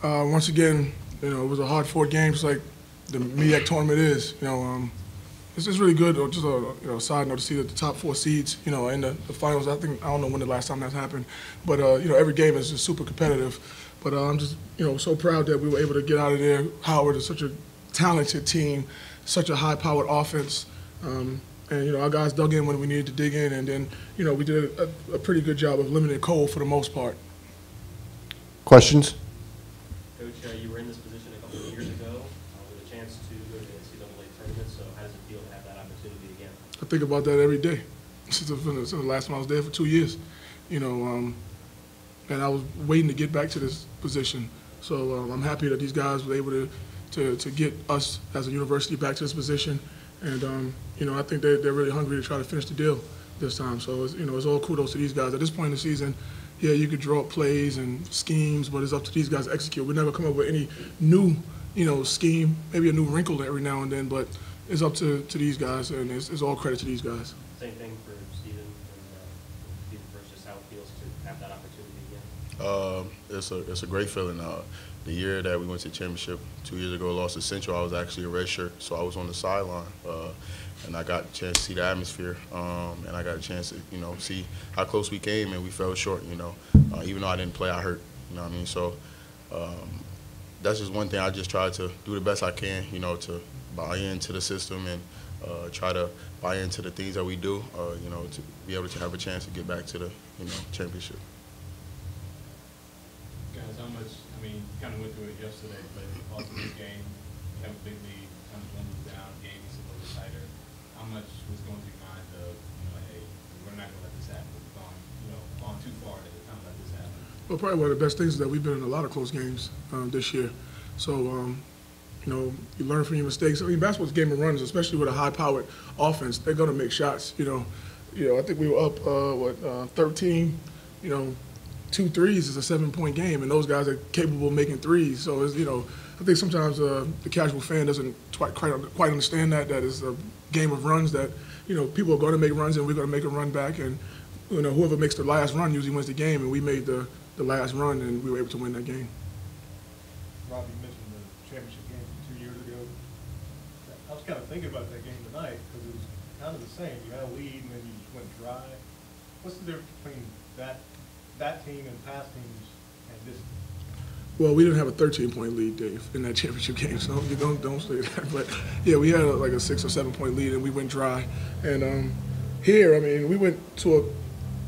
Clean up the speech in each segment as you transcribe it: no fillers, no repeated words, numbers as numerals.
Once again, it was a hard-fought game, just like the MEAC Tournament is. It's just really good. Just a side note to see that the top 4 seeds, in the finals. I don't know when the last time that's happened, but every game is just super competitive. But I'm just so proud that we were able to get out of there. Howard is such a talented team, such a high-powered offense. And our guys dug in when we needed to dig in, and then we did a pretty good job of limiting Cole for the most part. Questions? Coach, you were in this position a couple of years ago with a chance to go to the NCAA tournament. So how does it feel to have that opportunity again? I think about that every day. Since the last time I was there for 2 years, and I was waiting to get back to this position. So I'm happy that these guys were able to get us as a university back to this position. And, I think they're really hungry to try to finish the deal this time. So, it's all kudos to these guys. At this point in the season, yeah, you could draw up plays and schemes, but it's up to these guys to execute. We never come up with any new, scheme, maybe a new wrinkle every now and then, but it's up to these guys, and it's all credit to these guys. Same thing for Steven and Steven first, just how it feels to have that opportunity again. It's a great feeling. The year that we went to the championship 2 years ago, lost to Central, I was actually a red shirt, so I was on the sideline. And I got a chance to see the atmosphere, and I got a chance to, see how close we came, and we fell short, even though I didn't play, I hurt, you know what I mean? So that's just one thing. I just try to do the best I can, to buy into the system and try to buy into the things that we do, to be able to have a chance to get back to the, championship. Guys, how much, you kind of went through it yesterday, but also this game, you have a big lead, kind of one move down, game is a little tighter. How much was going through your mind of, hey, we're not going to let this happen. We've gone too far to kind of let this happen? Well, probably one of the best things is that we've been in a lot of close games this year. So, you learn from your mistakes. Basketball's a game of runs, especially with a high-powered offense. They're going to make shots, I think we were up, 13, 2 threes is a 7-point game, and those guys are capable of making threes. So, I think sometimes the casual fan doesn't quite understand that it's a game of runs, that, people are going to make runs and we're going to make a run back, and, whoever makes the last run usually wins the game, and we made the last run and we were able to win that game. Rob, you mentioned the championship game from 2 years ago. I was kind of thinking about that game tonight because it was kind of the same. You had a lead and then you just went dry. What's the difference between that team and past teams and this team? Well, we didn't have a 13-point lead, Dave, in that championship game, so you don't say that. But yeah, we had like a 6 or 7-point lead, and we went dry. And here, we went to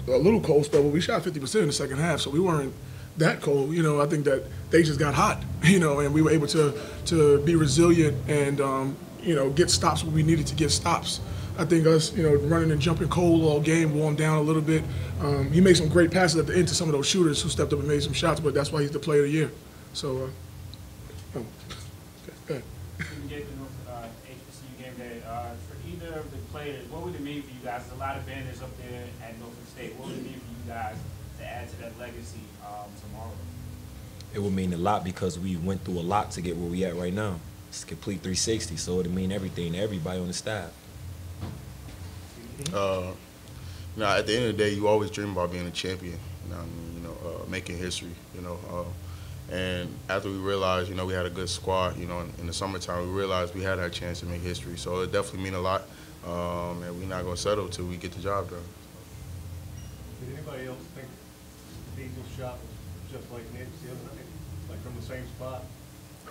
a little cold spell, but we shot 50% in the second half, so we weren't that cold. I think that they just got hot, and we were able to be resilient and get stops when we needed to get stops. I think us, running and jumping cold all game wore him down a little bit. He made some great passes at the end to some of those shooters who stepped up and made some shots, but that's why he's the player of the year. So, go ahead. You gave the Norfolk HBCU game day. For either of the players, what would it mean for you guys? There's a lot of banners up there at Norfolk State. What would it mean for you guys to add to that legacy tomorrow? It would mean a lot because we went through a lot to get where we at right now. It's a complete 360, so it would mean everything to everybody on the staff. At the end of the day, you always dream about being a champion, making history, and after we realized, we had a good squad, in the summertime, we realized we had our chance to make history. So it definitely means a lot, and we're not going to settle till we get the job done. Did anybody else think Diesel's shot was just like Nick's the other night, like from the same spot?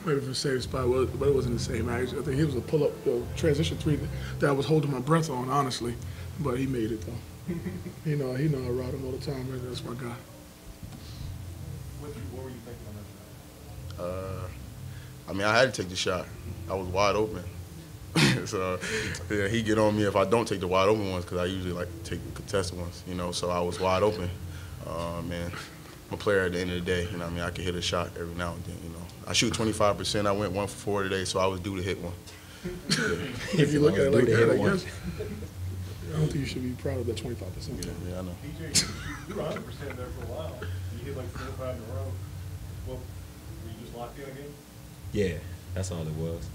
Maybe from the same spot, but it wasn't the same. Actually, I think it was a pull-up transition 3 that I was holding my breath on, honestly. But he made it though. He know I ride him all the time. Man. That's my guy. What were you thinking on that shot? I had to take the shot. I was wide open. So yeah, he get on me if I don't take the wide open ones because I usually like to take the contested ones. So I was wide open. Man, I'm a player at the end of the day. I can hit a shot every now and then. I shoot 25%. I went 1 for 4 today, so I was due to hit one. Yeah. If you look at it like that, I guess. I don't think you should be proud of that 25%. Yeah, I know. DJ, you were 100% there for a while. You hit like 4 or 5 in a row. Well, were you just locked in again? Yeah, that's all it was.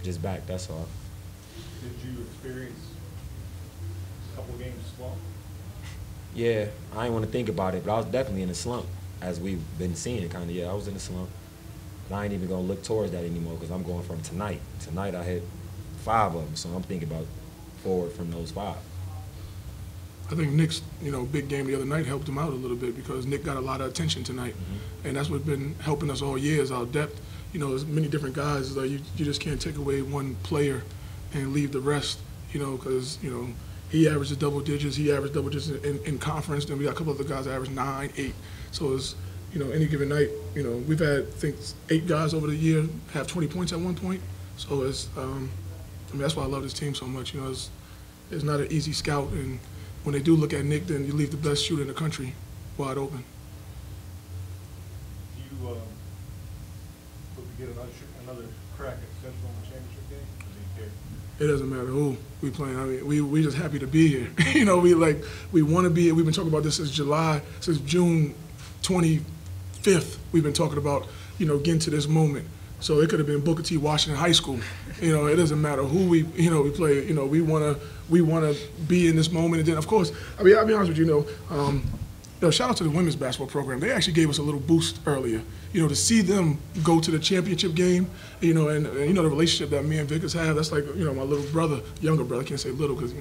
Just back, that's all. Did you experience a couple of games slump? Yeah, I ain't want to think about it, but I was definitely in a slump, as we've been seeing, kind of. Yeah, I was in a slump. But I ain't even gonna look towards that anymore because I'm going from tonight. Tonight I hit 5 of them, so I'm thinking about forward from those 5. I think Nick's, big game the other night helped him out a little bit because Nick got a lot of attention tonight, and that's what's been helping us all year is our depth. There's many different guys. You just can't take away one player and leave the rest. Because he averages double digits. He averaged double digits in conference. Then we got a couple other guys that average 9, 8. So it's any given night. We've had I think 8 guys over the year have 20 points at one point. So it's that's why I love this team so much. It's not an easy scout and. When they do look at Nick, then you leave the best shooter in the country wide open. Do you hope to get another crack at Central in the championship game? Or do you care? It doesn't matter who we playing. I mean, we just happy to be here. We want to be here. We've been talking about this since June 25th. We've been talking about getting to this moment. So it could have been Booker T. Washington High School. It doesn't matter who we play. We want to be in this moment. And then, of course, I'll be honest with you. Shout out to the women's basketball program. They actually gave us a little boost earlier. To see them go to the championship game. And the relationship that me and Vickers have. That's like my little brother, younger brother. I can't say little because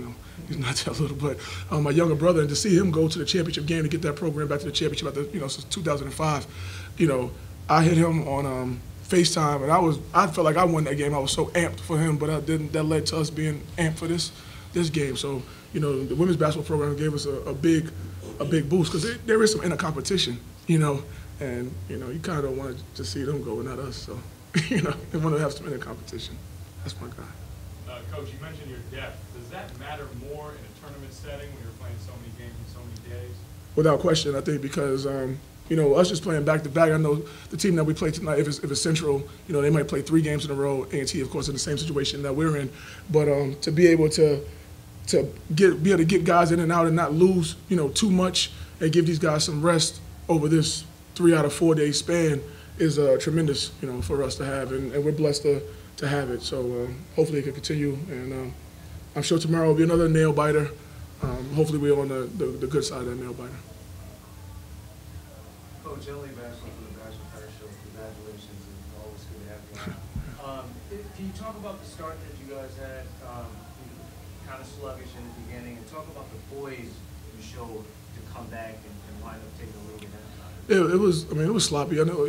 he's not that little, but my younger brother. And to see him go to the championship game to get that program back to the championship since 2005. I hit him on. FaceTime, and I felt like I won that game. I was so amped for him, but that led to us being amped for this game. So, the women's basketball program gave us a big boost because there is some inner competition, and you kind of want to see them go, not us. So, they want to have some inner competition. That's my guy. Coach, you mentioned your depth. Does that matter more in a tournament setting when you're playing so many games in so many days? Without question, I think because. Us just playing back-to-back, I know the team that we play tonight, if it's Central, they might play 3 games in a row. A&T, of course, in the same situation that we're in. But to be able to be able to get guys in and out and not lose, too much and give these guys some rest over this 3 out of 4 day span is tremendous, for us to have. And we're blessed to have it. So hopefully it can continue. And I'm sure tomorrow will be another nail-biter. Hopefully we're on the good side of that nail-biter. Coach, Ellie Bachelor from the Bachelor Fire Show. Congratulations, and always good to have you on. Can you talk about the start that you guys had, kind of sluggish in the beginning, and talk about the boys you showed to come back and wind up taking a little bit out? It was sloppy. I know,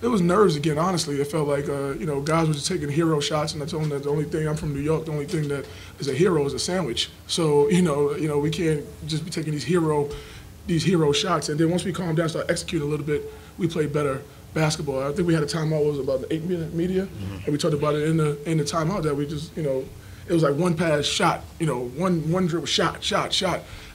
it was nerves again, honestly. It felt like, guys were just taking hero shots, and I told them that the only thing, I'm from New York, the only thing that is a hero is a sandwich. So, we can't just be taking these hero shots. And then once we calmed down, started executing a little bit, we played better basketball. I think we had a timeout, it was about the 8-minute media, and we talked about it in the timeout that we just, it was like one pass, shot, one dribble, shot.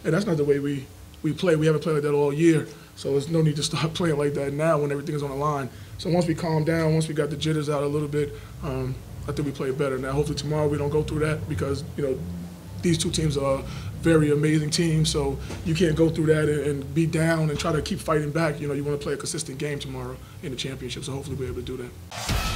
And that's not the way we play. We haven't played like that all year. So there's no need to start playing like that now when everything is on the line. So once we calmed down, once we got the jitters out a little bit, I think we played better. Now hopefully tomorrow we don't go through that because, these two teams are very amazing teams, so you can't go through that and be down and try to keep fighting back. You want to play a consistent game tomorrow in the championship, so hopefully we're able to do that.